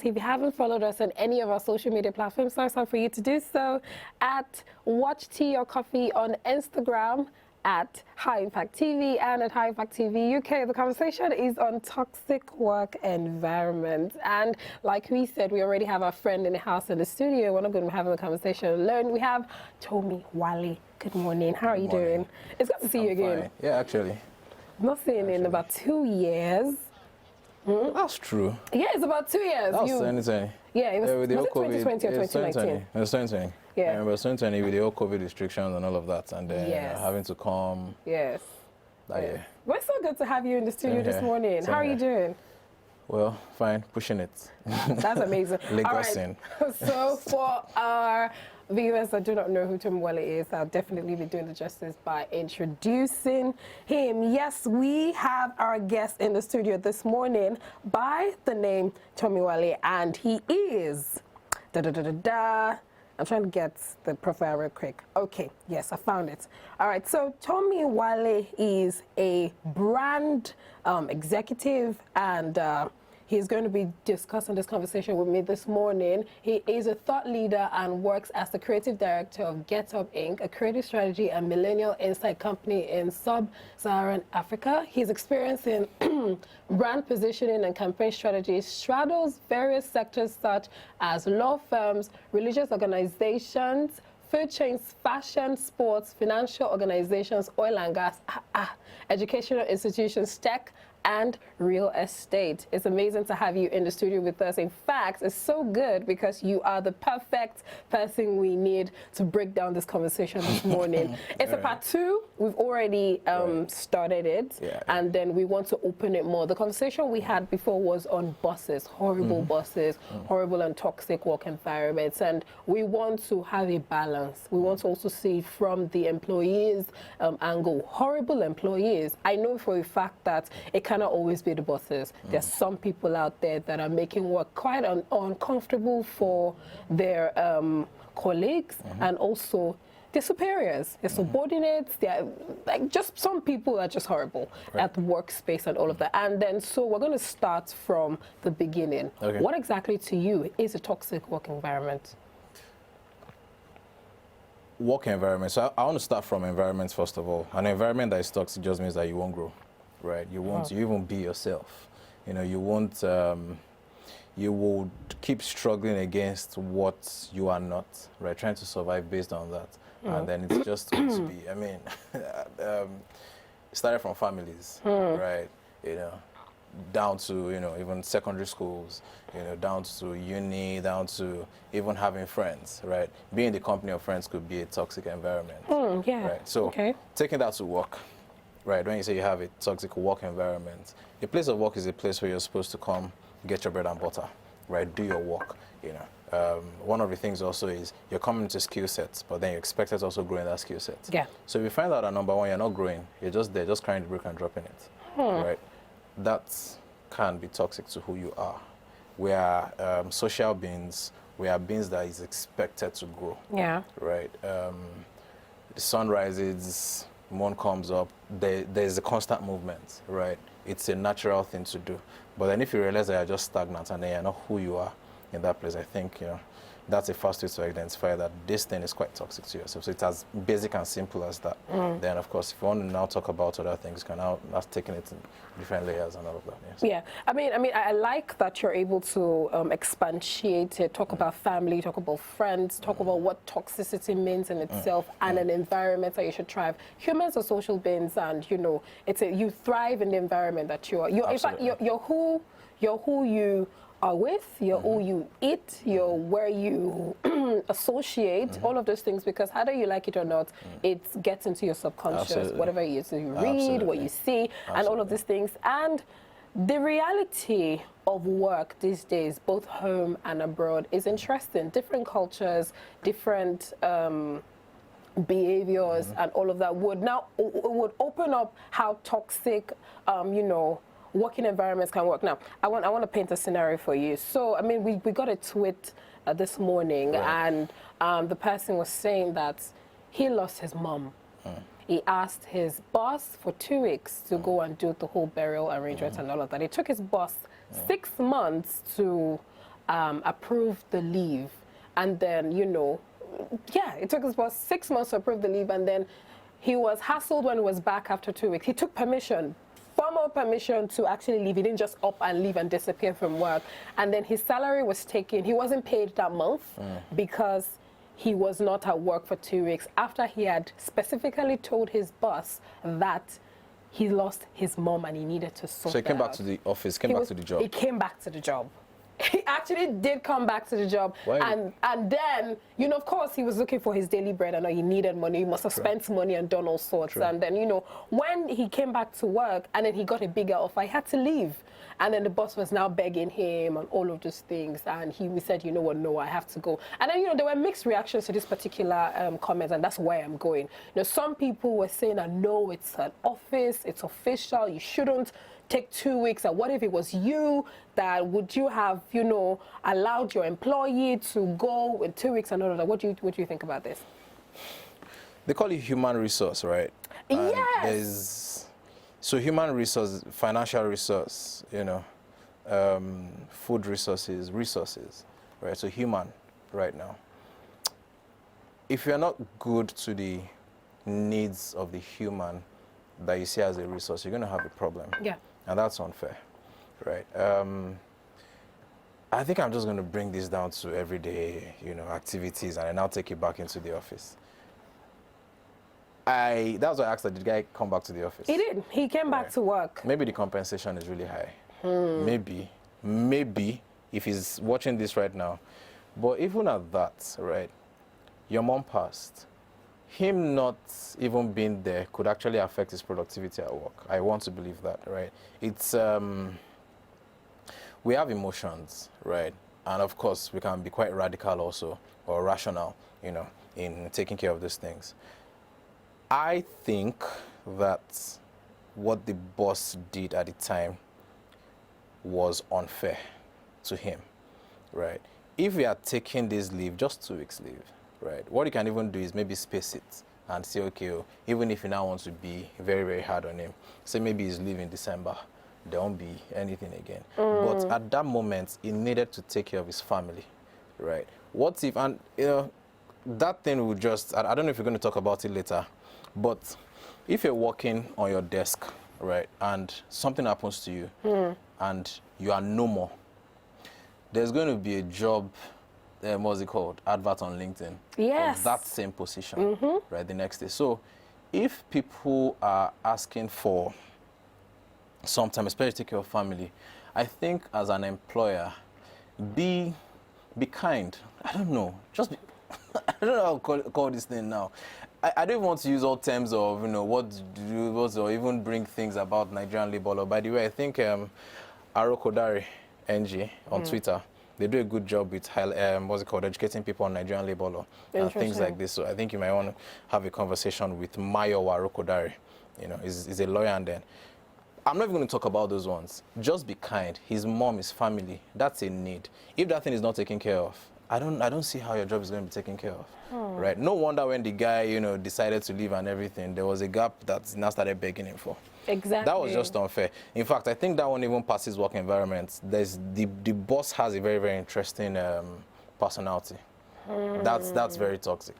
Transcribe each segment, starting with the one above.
If you haven't followed us on any of our social media platforms, now it's time for you to do so at Watch Tea or Coffee on Instagram, at ImpactTV, and at ImpactTV UK. The conversation is on toxic work environment. And like we said, we already have our friend in the house in the studio. We're not going to be having a conversation alone. We have Tomi Wale. Good morning. How are you doing? It's good to see you again. Fine. Yeah, actually. Not seen in about 2 years. That's true. Yeah, it's about 2 years. That was 2020. Yeah, it was, with the was it whole 2020 or 2019? It was 2020. Yeah. I remember 2020 with the whole COVID restrictions and all of that, and then Yes. having to come. Yes. That year. Well, it's so good to have you in the studio Same this here. morning. Same How are you doing? Well, fine, pushing it. That's amazing. Lagosian. All right. So for our viewers that do not know who Tomi Wale is, I'll definitely be doing the justice by introducing him. Yes, we have our guest in the studio this morning by the name Tomi Wale, and he is I'm trying to get the profile real quick. Okay, yes, I found it. All right, so Tomi Wale is a brand executive, and he's going to be discussing this conversation with me this morning. He is a thought leader and works as the creative director of Get Up Inc., a creative strategy and millennial insight company in sub-Saharan Africa. His experience in brand positioning and campaign strategies straddles various sectors such as law firms, religious organizations, food chains, fashion, sports, financial organizations, oil and gas, educational institutions, tech, and real estate. It's amazing to have you in the studio with us. In fact, it's so good because you are the perfect person we need to break down this conversation this morning. It's a part 2. We've already started it, and then we want to open it more. The conversation we had before was on bosses, horrible bosses, horrible and toxic work environments, and we want to have a balance. We want to also see from the employees' angle. Horrible employees, I know for a fact that it cannot always be the bosses. There's some people out there that are making work quite uncomfortable for their colleagues and also their superiors, their subordinates. They're like, just some people are just horrible at the workspace and all of that. And then so we're going to start from the beginning. Okay. What exactly to you is a toxic work environment? Work environment. So I want to start from environments first of all. An environment that is toxic just means that you won't grow. Right, you won't even be yourself. You know, you won't. You will keep struggling against what you are not. Right, trying to survive based on that, and then it's just going to be. I mean, it started from families, right? You know, down to even secondary schools. Down to uni, down to even having friends. Right, being in the company of friends could be a toxic environment. Yeah. Right. So taking that to work. Right, when you say you have a toxic work environment, a place of work is a place where you're supposed to come, get your bread and butter, right, do your work, One of the things also is you're coming into skill sets, but then you're expected to also grow in that skill set. Yeah. So if you find out that number one, you're not growing, you're just there, just carrying the brick and dropping it, right? That can be toxic to who you are. We are social beings. We are beings that is expected to grow. Yeah. Right. The sun rises, moon comes up, there's a constant movement, right? It's a natural thing to do. But then if you realize that you're just stagnant and then you're not who you are in that place, I think, that's a fast way to identify that this thing is quite toxic to yourself. So it's as basic and simple as that. Then, of course, if you want to now talk about other things, you can now taking it in different layers and all of that. Yes. Yeah, I mean, I like that you're able to expatiate it, talk about family, talk about friends, talk about what toxicity means in itself and an environment that you should thrive. Humans are social beings, and you thrive in the environment that you are. In fact, you're who you are with, you're who you eat, you're where you associate, all of those things, because whether you like it or not, it gets into your subconscious, whatever it is you read, what you see, and all of these things. And the reality of work these days, both home and abroad, is interesting. Different cultures, different behaviors, and all of that would open up how toxic, working environments can work. Now, I want to paint a scenario for you. So, I mean, we got a tweet this morning, and the person was saying that he lost his mom. He asked his boss for 2 weeks to go and do the whole burial arrangements and all of that. It took his boss 6 months to approve the leave. And then, yeah, it took us about 6 months to approve the leave. And then he was hassled when he was back after 2 weeks. He took permission, formal permission to actually leave. He didn't just up and leave and disappear from work. And then his salary was taken. He wasn't paid that month because he was not at work for 2 weeks after he had specifically told his boss that he lost his mom and he needed to sort So he came it back out. to the office, came back to the job. He came back to the job. He actually did come back to the job. Why? And then, of course, he was looking for his daily bread. I know he needed money. He must have spent money and done all sorts. And then, when he came back to work and then he got a bigger offer, he had to leave. And then the boss was now begging him and all of those things. And we said, you know what, no, I have to go. And then, there were mixed reactions to this particular comment, and that's where I'm going. Some people were saying that, no, it's an office, it's official, you shouldn't take 2 weeks. And what if it was you? That would you have, allowed your employee to go in 2 weeks and all of that? What do you think about this? They call it human resource, right? And yes. So human resource, financial resource, food resources, right? So human right now. If you're not good to the needs of the human that you see as a resource, you're going to have a problem. Yeah. And that's unfair, right? I think I'm just going to bring this down to everyday, activities, and I now take it back into the office. That was why I asked her, did the guy come back to the office? He did. He came back to work. Maybe the compensation is really high. Maybe, if he's watching this right now. But even at that, right, your mom passed. Him not even being there could actually affect his productivity at work. I want to believe that, right? It's, we have emotions, right? And of course, we can be quite radical also, or rational, in taking care of these things. I think that what the boss did at the time was unfair to him, right? If we are taking this leave, just 2 weeks leave, right? What you can even do is maybe space it and say, okay, even if you now want to be very, very hard on him, say maybe he's leaving December, there won't be anything again. But at that moment, he needed to take care of his family, right? What if, and that thing would just, I don't know if you're going to talk about it later, but if you're working on your desk, right, and something happens to you and you are no more, there's going to be a job, what's it called, advert on LinkedIn. Yes. Of that same position, right, the next day. So if people are asking for some time, especially take care of family, I think as an employer, be kind. I don't know, just be, I don't know how to call this thing now. I don't want to use all terms of, what do, or even bring things about Nigerian labor law. By the way, I think Arokodare NG on Twitter, they do a good job with, educating people on Nigerian labor law and things like this. So I think you might want to have a conversation with Mayo Arokodare. He's a lawyer, and then I'm not even going to talk about those ones. Just be kind. His mom, his family, that's a need. If that thing is not taken care of, I don't see how your job is going to be taken care of, right? No wonder when the guy, decided to leave and everything, there was a gap that now started begging him for. Exactly. That was just unfair. In fact, I think that one even passes work environment. There's the boss has a very, very interesting personality. That's very toxic.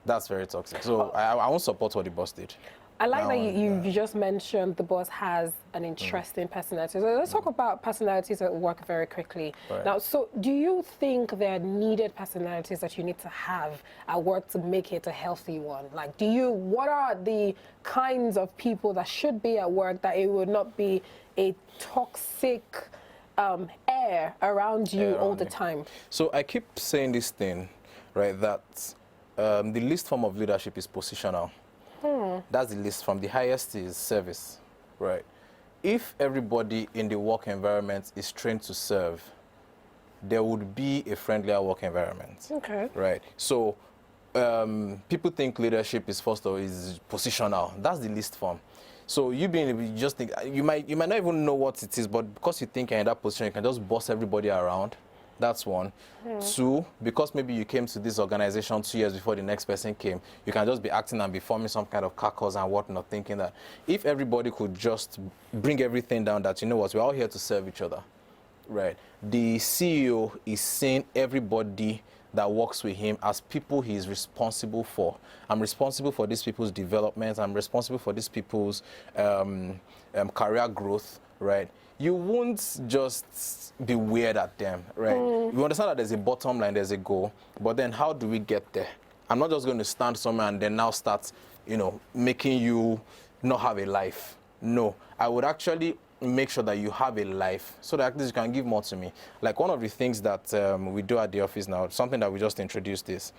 That's very toxic. So I won't support what the boss did. I like that you just mentioned the boss has an interesting personality. So let's talk about personalities at work very quickly. Right. Now, so do you think there are needed personalities that you need to have at work to make it a healthy one? Like, what are the kinds of people that should be at work that it would not be a toxic air around you all the time? So I keep saying this thing, right, that the least form of leadership is positional. That's the list. From the highest is service, right? If everybody in the work environment is trained to serve, there would be a friendlier work environment. Okay. Right. So people think leadership is is positional. That's the least form. So you just think you might not even know what it is, but because you think you're in that position, you can just boss everybody around. That's one. Two, because maybe you came to this organization 2 years before the next person came, you can just be acting and be forming some kind of caucus and whatnot, thinking that if everybody could just bring everything down, that, we're all here to serve each other, right, the CEO is seeing everybody that works with him as people he is responsible for. I'm responsible for these people's development. I'm responsible for these people's career growth, right? You won't just be weird at them, right? You understand that there's a bottom line, there's a goal, but then how do we get there? I'm not just going to stand somewhere and then now start, making you not have a life. No, I would actually make sure that you have a life so that at least you can give more to me. Like one of the things that we do at the office now, something that we just introduced is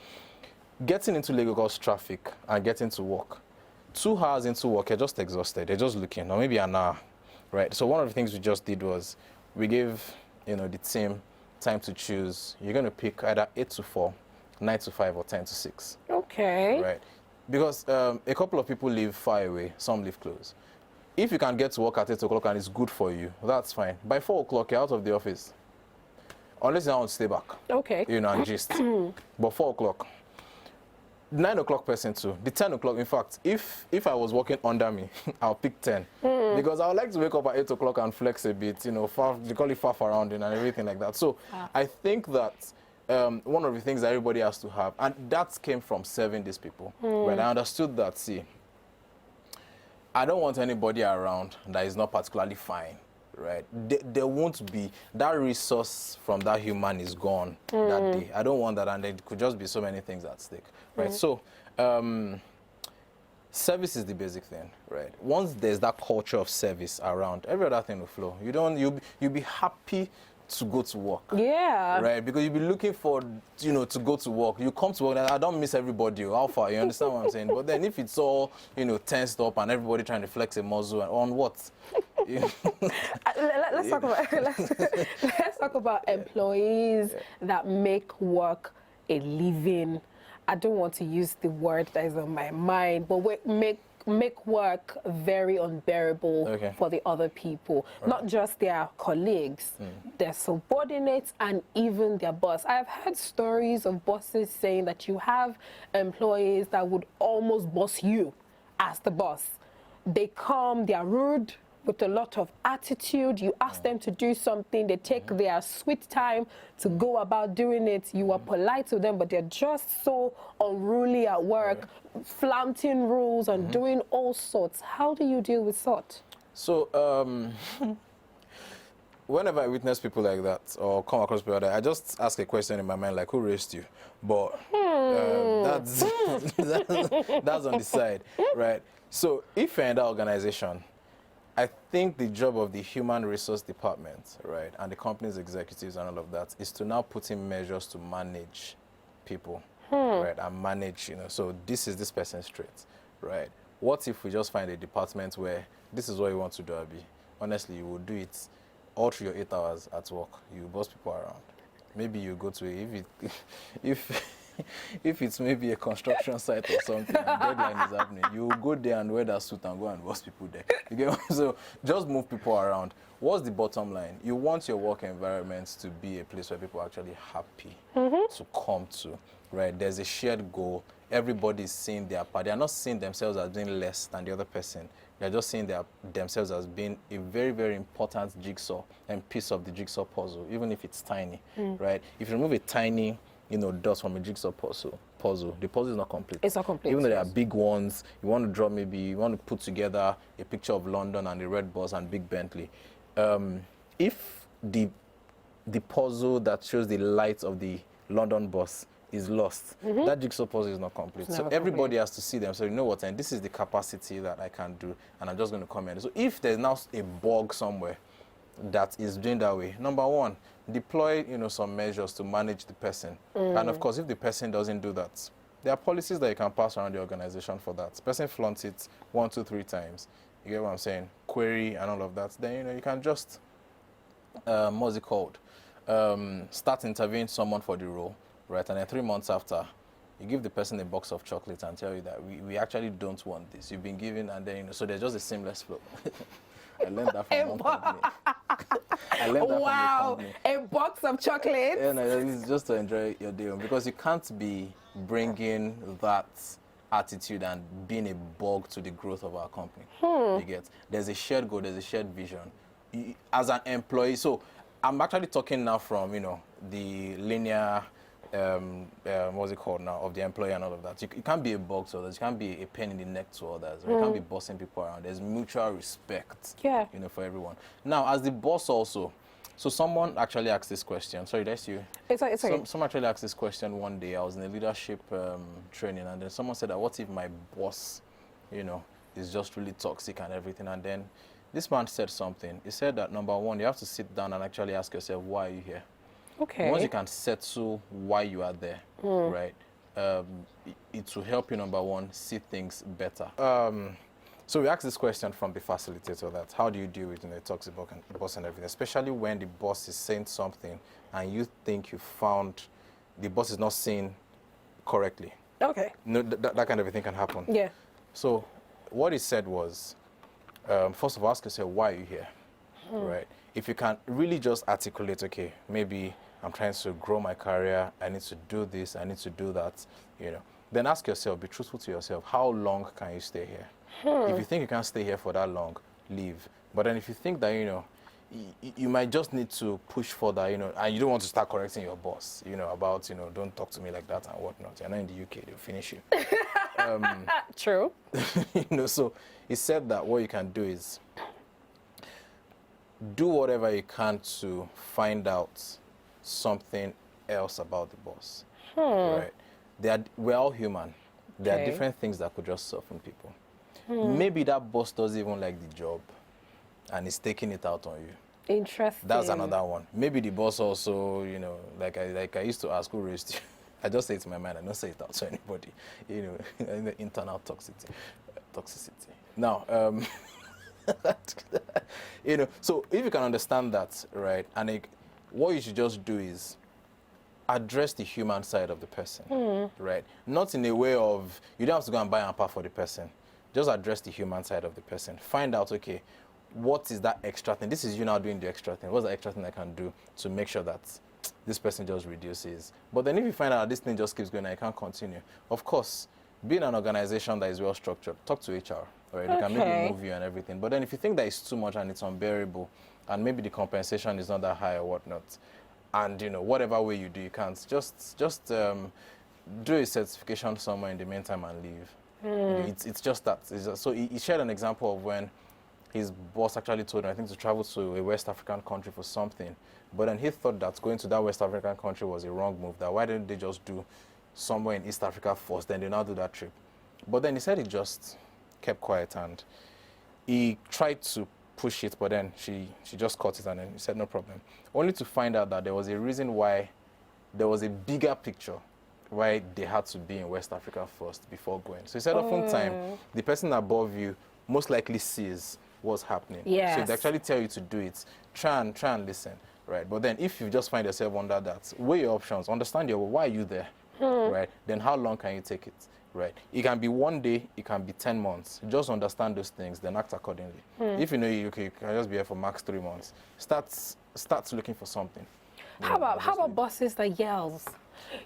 getting into Lagos traffic and getting to work. 2 hours into work, you're just exhausted. You're just looking, or maybe an hour, right? So one of the things we just did was we gave, the team time to choose. You're going to pick either 8 to 4, 9 to 5, or 10 to 6. Okay. Right. Because a couple of people live far away, some live close. If you can get to work at 8 o'clock and it's good for you, that's fine. By 4 o'clock, you're out of the office. Unless you want to stay back. Okay. And gist. But 4 o'clock. 9 o'clock person too. The 10 o'clock, in fact, if I was working under me, I'll pick 10. Because I would like to wake up at 8 o'clock and flex a bit, far, they call it faff around and everything like that. So I think that one of the things that everybody has to have, and that came from serving these people. When I understood that, see, I don't want anybody around that is not particularly fine, right? There won't be, that resource from that human is gone that day. I don't want that, and there could just be so many things at stake, right? So, service is the basic thing, right? Once there's that culture of service around, every other thing will flow. You'll be happy to go to work. Yeah. Right? Because you'll be looking for, to go to work. You come to work, and I don't miss everybody. How far? You understand what I'm saying? But then if it's all, tensed up and everybody trying to flex a muscle, on what? Let's talk about employees that make work a living. I don't want to use the word that is on my mind, but make work very unbearable for the other people, not just their colleagues, their subordinates, and even their boss. I've heard stories of bosses saying that you have employees that would almost boss you as the boss. They come, they are rude, with a lot of attitude. You ask them to do something, they take their sweet time to go about doing it. You are polite to them, but they're just so unruly at work, flaunting rules and doing all sorts. How do you deal with sort? So, whenever I witness people like that or come across people like that, I just ask a question in my mind, like, who raised you? But that's, that's on the side, right? So if you're in that organization, I think the job of the human resource department, right, and the company's executives and all of that is to now put in measures to manage people, right, and manage, so this is this person's trait, right? What if we just find a department where this is what you want to do, Abi? Honestly, you will do it all through your 8 hours at work. You boss people around. Maybe you go to if it's maybe a construction site or something and deadline is happening, you go there and wear that suit and go and boss people there. You get what? So just move people around. What's the bottom line? You want your work environment to be a place where people are actually happy to come to, right? There's a shared goal. Everybody's seeing their part. They're not seeing themselves as being less than the other person. They're just seeing themselves as being a very, very important jigsaw and piece of the jigsaw puzzle, even if it's tiny, right? If you remove a tiny dots from a jigsaw puzzle, the puzzle is not complete. It's not complete. Even though there are big ones, you want to draw you want to put together a picture of London and the red bus and big Bentley. If the puzzle that shows the lights of the London bus is lost, that jigsaw puzzle is not complete. So everybody has to see them. So you know what, and this is the capacity that I can do, and I'm just going to come in. So if there's now a bug somewhere that is doing that way, number one, deploy some measures to manage the person. And of course, if the person doesn't do that, there are policies that you can pass around the organization for that. The person flaunts it 1, 2, 3 times. You get what I'm saying? Query and all of that. Then you can just what's it called? Start interviewing someone for the role, right? And then 3 months after, you give the person a box of chocolates and tell you that we actually don't want this. You've been given, and then so there's just a seamless flow. I learned that from one company. I learned that from a company. A box of chocolates? Yeah, no, it's just to enjoy your day, because you can't be bringing that attitude and being a bug to the growth of our company. You get? There's a shared goal, there's a shared vision. As an employee, so I'm actually talking now from, the linear, what's it called now, of the employer and all of that. You can't be a boss to others. You can't be a pain in the neck to others. Or you can't be bossing people around. There's mutual respect, Yeah. for everyone. Now, as the boss also, so someone actually asked this question. Sorry, that's you. It's okay. Someone actually asked this question one day. I was in a leadership training, and then someone said that, what if my boss, is just really toxic and everything? And then this man said something. He said that, number one, you have to sit down and actually ask yourself, why are you here? Okay. Once you can settle why you are there, right, it will help you, number one, see things better. So we asked this question from the facilitator, that how do you deal with a toxic boss and everything, especially when the boss is saying something and you think you found the boss is not saying correctly. Okay. That kind of a thing can happen. Yeah. So what he said was, first of all, ask yourself, why are you here, right? If you can really just articulate, okay, maybe I'm trying to grow my career, I need to do this, I need to do that, then ask yourself, be truthful to yourself, how long can you stay here? If you think you can't stay here for that long, leave. But then if you think that, you might just need to push further, and you don't want to start correcting your boss, about, don't talk to me like that and whatnot. You're not in the UK, they'll finish you. True. So he said that what you can do is do whatever you can to find out something else about the boss, right? We're all human. There are different things that could just soften people. Maybe that boss doesn't even like the job and is taking it out on you. Interesting. That's another one. Maybe the boss also, like I used to ask, who raised you? I just say it to my mind. I don't say it out to anybody. The internal toxicity. Now, so if you can understand that, right, and what you should just do is address the human side of the person, right? Not in a way of, you don't have to go and buy an apple for the person. Just address the human side of the person. Find out, okay, what is that extra thing? This is you now doing the extra thing. What's the extra thing I can do to make sure that this person just reduces? But then if you find out this thing just keeps going and I can't continue, of course, being an organization that is well structured, talk to HR, right? They can maybe move you and everything. But then if you think that it's too much and it's unbearable, and maybe the compensation is not that high or whatnot, and whatever way you do, you can't, just do a certification somewhere in the meantime and leave. It's just that. So he shared an example of when his boss actually told him, I think, to travel to a West African country for something. But then he thought that going to that West African country was a wrong move, that why didn't they just do somewhere in East Africa first, then they now do that trip. But then he said he just kept quiet and he tried to push it, but then she just caught it and then he said no problem. Only to find out that there was a reason why, there was a bigger picture why they had to be in West Africa first before going. So he said oftentimes the person above you most likely sees what's happening. Yes. So if they actually tell you to do it, try and listen, right? But then if you just find yourself under that, weigh your options, understand why are you there, right? Then how long can you take it, right? It can be 1 day, it can be 10 months. Just understand those things, then act accordingly. If you know you can just be here for max 3 months, start looking for something. How about bosses that yells?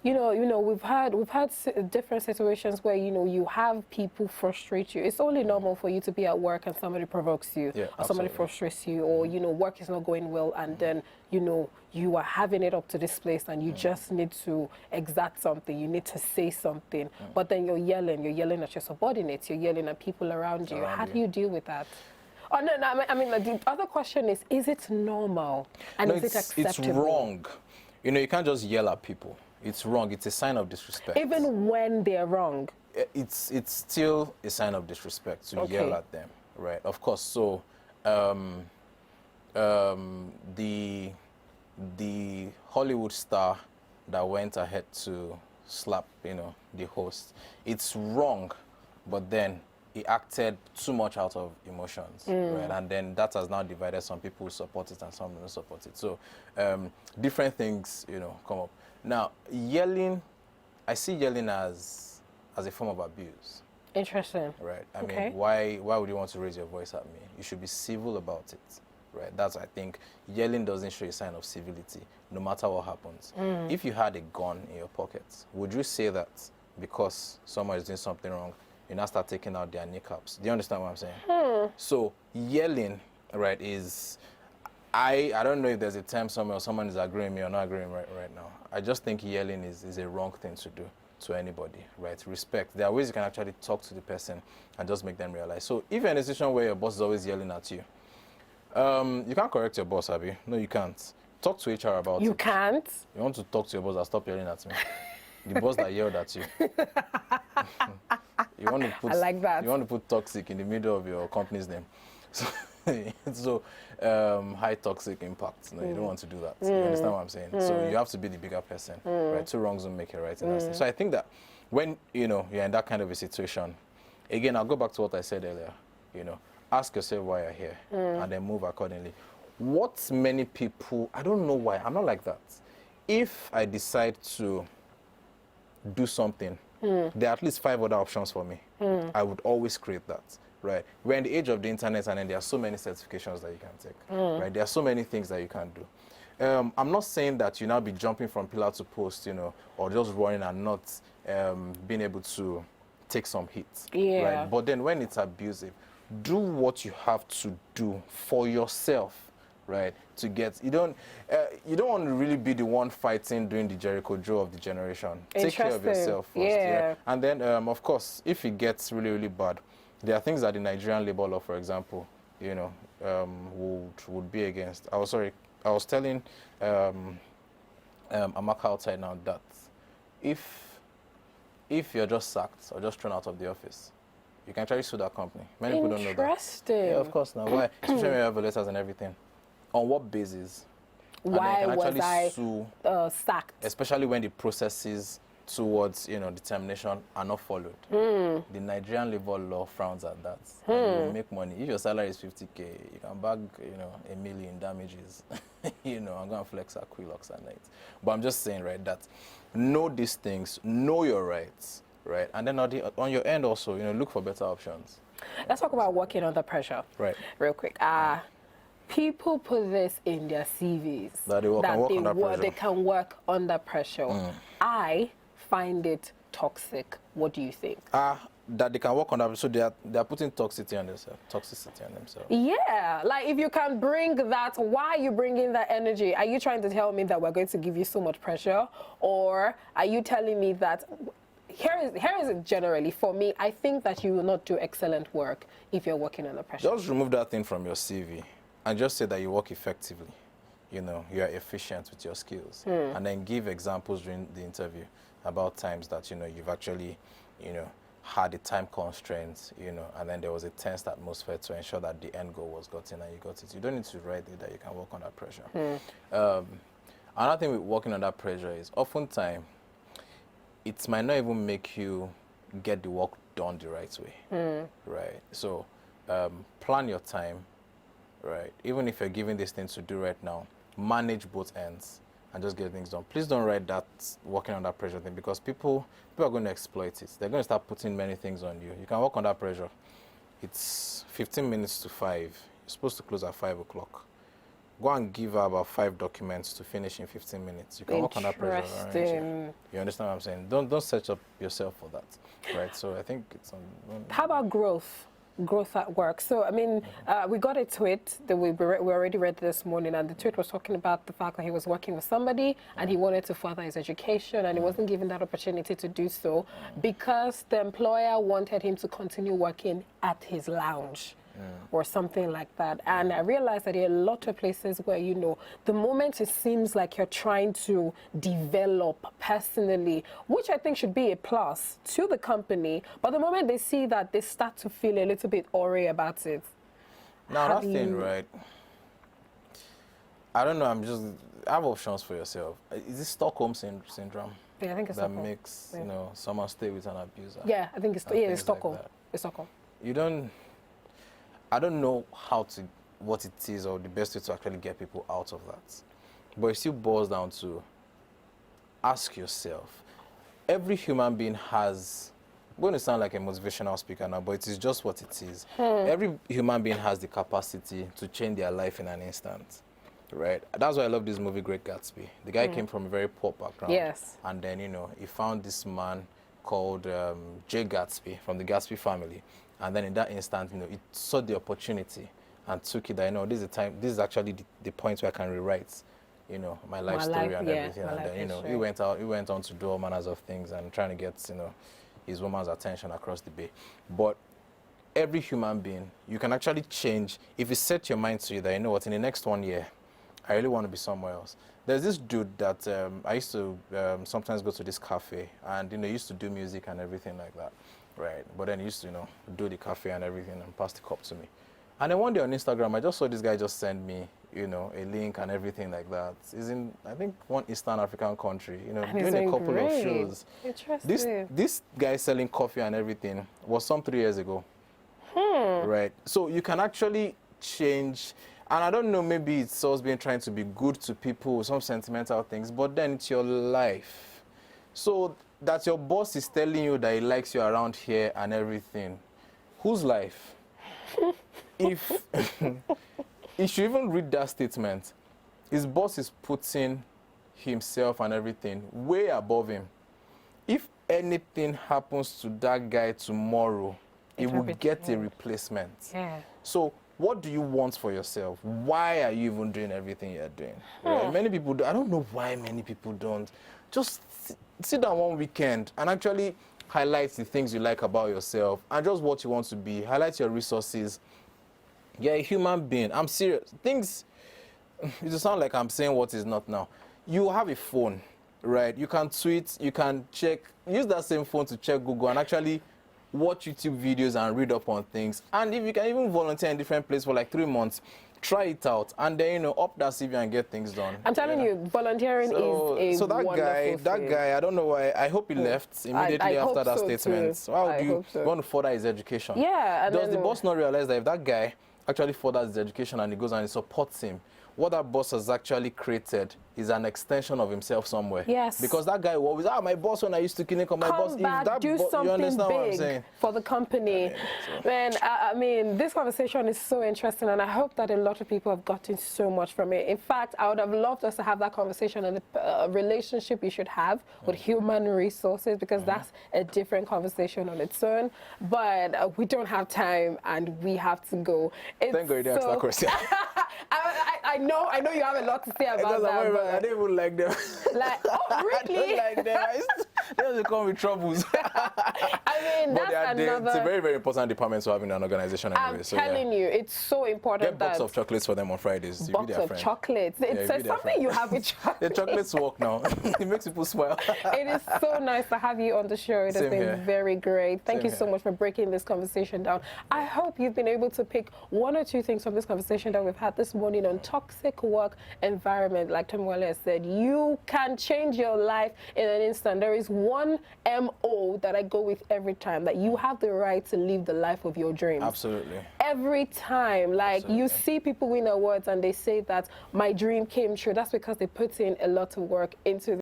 We've had different situations where you have people frustrate you. It's only normal for you to be at work and somebody provokes you, or somebody frustrates you, or work is not going well, and then you are having it up to this place, and you just need to exact something. You need to say something, but then you're yelling at your subordinates, you're yelling at people around you. How do you deal with that? Oh no! I mean, the other question is it normal and No, is it acceptable? It's wrong. You can't just yell at people. It's wrong. It's a sign of disrespect. Even when they're wrong. It's still a sign of disrespect to yell at them, right? Of course. So, the Hollywood star that went ahead to slap, the host, it's wrong, but then he acted too much out of emotions, right? And then that has now divided some people who support it and some don't support it. So, different things, come up. Now, yelling, I see yelling as a form of abuse. Interesting. Right. I mean, why would you want to raise your voice at me? You should be civil about it, right? That's, I think, yelling doesn't show a sign of civility, no matter what happens. If you had a gun in your pocket, would you say that because someone is doing something wrong, you now start taking out their kneecaps? Do you understand what I'm saying? So, yelling, right, is... I don't know if there's a time somewhere someone is agreeing with me or not agreeing right now. I just think yelling is a wrong thing to do to anybody, right? Respect. There are ways you can actually talk to the person and just make them realize. So if you're in a situation where your boss is always yelling at you, you can't correct your boss, Abby. No, you can't. Talk to HR about it. You can't? You want to talk to your boss and stop yelling at me. The boss that yelled at you. You want to put, I like that. You want to put toxic in the middle of your company's name. So, high toxic impact. No, you don't want to do that. You understand what I'm saying? So you have to be the bigger person, right? Two wrongs don't make a right in that sense. So I think that when, you're in that kind of a situation, again, I'll go back to what I said earlier, ask yourself why you're here and then move accordingly. What many people, I don't know why, I'm not like that. If I decide to do something, there are at least 5 other options for me. I would always create that. Right, we're in the age of the internet, and then there are so many certifications that you can take. Right, there are so many things that you can do. I'm not saying that you now be jumping from pillar to post, or just running and not being able to take some hits. Yeah. Right, but then when it's abusive, do what you have to do for yourself. Right, to get you don't want to really be the one fighting doing the Jericho Joe of the generation. Take care of yourself first. Yeah. And then of course, if it gets really, really bad, there are things that the Nigerian labor law, for example, would be against. I was telling Amaka outside now that if you're just sacked or just thrown out of the office, you can actually sue that company. Many people don't know that. Interesting. Yeah, of course. Now, why? Especially when you have letters and everything. On what basis? Why was I sue, sacked? especially when the processes towards determination are not followed. The Nigerian labor law frowns at that. And you make money. If your salary is 50K, you can bag $1 million damages. I'm going to flex Aquilox at night. But I'm just saying, right, that know these things, know your rights, right, and then on your end also, look for better options. Let's talk about working under pressure. Right. Real quick. People put this in their CVs that they can work under pressure. I find it toxic. What do you think? That they can work on that, so they are putting toxicity on themselves. Yeah, like if you can bring that, why are you bringing that energy? Are you trying to tell me that we're going to give you so much pressure, or are you telling me that? Here is it generally for me. I think that you will not do excellent work if you're working under pressure. Just remove that thing from your CV and just say that you work effectively. You are efficient with your skills, and then give examples during the interview about times that you've actually had a time constraint, and then there was a tense atmosphere to ensure that the end goal was gotten and you got it. You don't need to write it that you can work under pressure. Another thing with working under pressure is oftentimes it might not even make you get the work done the right way, right? So plan your time, right? Even if you're given these things to do right now, manage both ends and just get things done. Please don't write that working under pressure thing, because people are going to exploit it. They're going to start putting many things on you. You can work under pressure. It's 15 minutes to 5. You're supposed to close at 5 o'clock. Go and give her about 5 documents to finish in 15 minutes. You can work under pressure. Right? You understand what I'm saying? Don't set up yourself for that, right? So I think it's on. How about growth? Growth at work. So, I mean, we got a tweet that we already read this morning, and the tweet was talking about the fact that he was working with somebody and he wanted to further his education, and he wasn't given that opportunity to do so because the employer wanted him to continue working at his lounge. Or something like that. And I realized that there are a lot of places where, the moment it seems like you're trying to develop personally, which I think should be a plus to the company, but the moment they see that, they start to feel a little bit awry about it. Now, that thing, right? I don't know, I have options for yourself. Is this Stockholm syndrome? Yeah, I think it's that Stockholm. Makes, someone stay with an abuser? Yeah, I think it's Stockholm. Like It's Stockholm. I don't know what it is or the best way to actually get people out of that. But it still boils down to ask yourself. Every human being has, I'm going to sound like a motivational speaker now, but it is just what it is. Every human being has the capacity to change their life in an instant, right? That's why I love this movie, Great Gatsby. The guy came from a very poor background. Yes. And then, he found this man called Jay Gatsby from the Gatsby family. And then in that instant, it saw the opportunity and took it that, you know, this is the time, this is actually the point where I can rewrite, you know, my life story and everything. And then, you know, he went on to do all manners of things and trying to get, you know, his woman's attention across the bay. But every human being, you can actually change if you set your mind to it that, you know what, in the next 1 year, I really want to be somewhere else. There's this dude that I used to sometimes go to this cafe, and, you know, he used to do music and everything like that, right? But then he used to, you know, do the cafe and everything and pass the cup to me. And then one day on Instagram, I just saw this guy just send me, you know, a link and everything like that. He's in, I think, one Eastern African country, you know, doing a couple of shows. Interesting. This guy selling coffee and everything was some 3 years ago. Right. So you can actually change. And I don't know, maybe it's always been trying to be good to people, some sentimental things, but then it's your life. So that your boss is telling you that he likes you around here and everything. Whose life? If you even read that statement, his boss is putting himself and everything way above him. If anything happens to that guy tomorrow, he will get a replacement. Yeah. So what do you want for yourself? Why are you even doing everything you're doing? Right? Many people do. I don't know why many people don't. Just sit down one weekend and actually highlight the things you like about yourself and just what you want to be. Highlight your resources. You're a human being. I'm serious. Things, it sound like I'm saying what is not now. You have a phone, right? You can tweet, you can check, use that same phone to check Google and actually watch YouTube videos and read up on things. And if you can even volunteer in different places for like 3 months, try it out and then, you know, up that CV and get things done. I'm telling you, volunteering is a so that guy, I don't know why, I hope he left immediately after that statement. So how do you want to further his education? Yeah. Does the boss not realize that if that guy actually furthers his education and he goes and he supports him, what that boss has actually created is an extension of himself somewhere. Yes. Because that guy will always, my boss when I used to clinic on my boss. Back, if that do something you understand big what I'm saying? for the company. Man, I mean, this conversation is so interesting, and I hope that a lot of people have gotten so much from it. In fact, I would have loved us to have that conversation and the relationship you should have with human resources, because that's a different conversation on its own. But we don't have time, and we have to go. Thank God you didn't ask that question. I know you have a lot to say about that. I don't even like them. Like, oh, really? I don't like them. They just come with troubles. I mean, that's another... It's a very, very important department to have in an organization anyway. I'm telling you, it's so important. Get box of chocolates for them on Fridays. Box of chocolates. It's something you have with chocolates. The chocolates work now. It makes people smile. It is so nice to have you on the show. It has been very great. Thank you so much for breaking this conversation down. I hope you've been able to pick 1 or 2 things from this conversation that we've had this morning on toxic work environment. Like Tom Wale has said, you can change your life in an instant. There is one MO that I go with every time, that you have the right to live the life of your dreams. Absolutely. Every time, like you see people win awards and they say that my dream came true. That's because they put in a lot of work into